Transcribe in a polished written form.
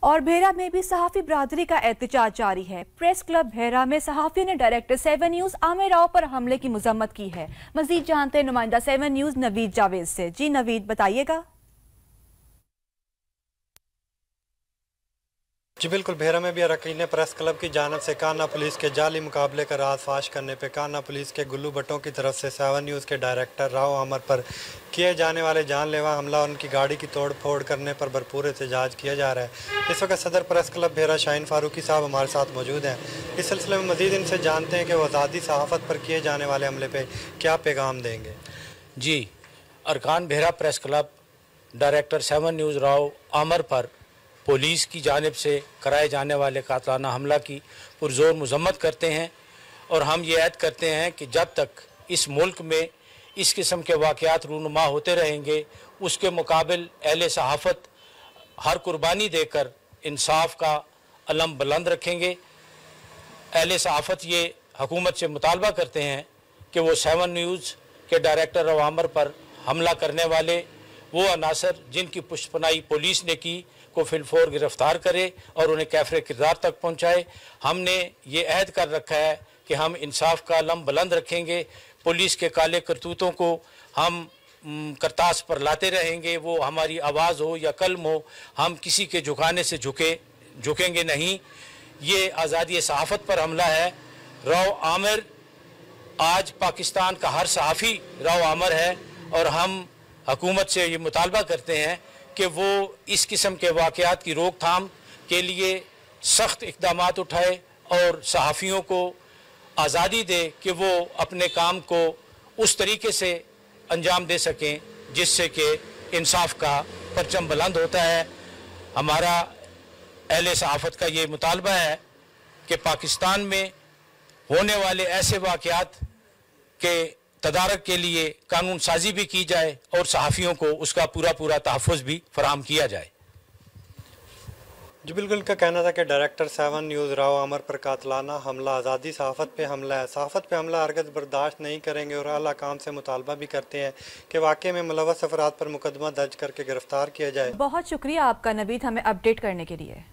और भेरा में भी सहाफ़ी बरादरी का एहतजाज जारी है। प्रेस क्लब भेरा में सहाफ़ियों ने डायरेक्टर 7 न्यूज़ आमिर राव पर हमले की मजम्मत की है। मजीद जानते हैं नुमाइंदा 7 न्यूज़ नवीद जावेद से। जी नवीद, बताइएगा। जी बिल्कुल, भेरा में भी अरकान प्रेस क्लब की जानब से कान्हा पुलिस के जाली मुकाबले का राज फाश करने पर कान्हा पुलिस के गुल्लू भट्टों की तरफ से 7 न्यूज़ के डायरेक्टर राव आमर पर किए जाने वाले जानलेवा हमला और उनकी गाड़ी की तोड़ फोड़ करने पर भरपूर एहतजाज किया जा रहा है। इस वक्त सदर प्रेस क्लब भेरा शाहीन फारूकी साहब हमारे साथ मौजूद हैं। इस सिलसिले में मज़ीद इनसे जानते हैं कि वो आज़ादी सहाफ़त पर किए जाने वाले हमले पर क्या पैगाम देंगे। जी, अरकान Bhera press club director 7 news Rao Amir पर पुलिस की जानिब से कराए जाने वाले कातलाना हमला की पुरजोर मजम्मत करते हैं और हम ये ऐद करते हैं कि जब तक इस मुल्क में इस किस्म के वाक़यात रूनुमा होते रहेंगे उसके मुकाबिल अहले सहाफ़त हर कुर्बानी देकर इंसाफ का अलम बुलंद रखेंगे। अहले सहाफ़त ये हुकूमत से मुतालबा करते हैं कि वो 7 न्यूज़ के डायरेक्टर राव आमर पर हमला करने वाले वो अनासर जिनकी पुष्पनाई पुलिस ने की को फिलफौर गिरफ्तार करे और उन्हें कैफरे किरदार तक पहुँचाए। हमने ये अहद कर रखा है कि हम इंसाफ का अलम बुलंद रखेंगे। पुलिस के काले करतूतों को हम करतास पर लाते रहेंगे, वो हमारी आवाज़ हो या कलम हो, हम किसी के झुकाने से झुकेंगे नहीं। ये आज़ादी सहाफ़त पर हमला है। राव आमिर आज पाकिस्तान का हर सहाफ़ी राव आमिर है और हम हुकूमत से ये मुतालबा करते हैं कि वो इस किस्म के वाक़यात की रोकथाम के लिए सख्त इक़दामात उठाए और सहाफ़ियों को आज़ादी दे कि वो अपने काम को उस तरीके से अंजाम दे सकें जिससे कि इंसाफ का परचम बुलंद होता है। हमारा अहले सहाफ़त का ये मुतालबा है कि पाकिस्तान में होने वाले ऐसे वाक़यात के तदारक के लिए कानून साजी भी की जाए और सहाफ़ियों को उसका पूरा तहफ़्फ़ुज़ भी फराहम किया जाए। जी बिल्कुल, का कहना था कि डायरेक्टर 7 न्यूज़ राव आमर पर कातलाना हमला आज़ादी सहाफ़त पे हमला है। सहाफ़त पे हमला हरगज़ बर्दाश्त नहीं करेंगे और आला काम से मुतालबा भी करते हैं कि वाक़े में मुलव्वस अफराद पर मुकदमा दर्ज करके गिरफ्तार किया जाए। बहुत शुक्रिया आपका नवीद, हमें अपडेट करने के लिए।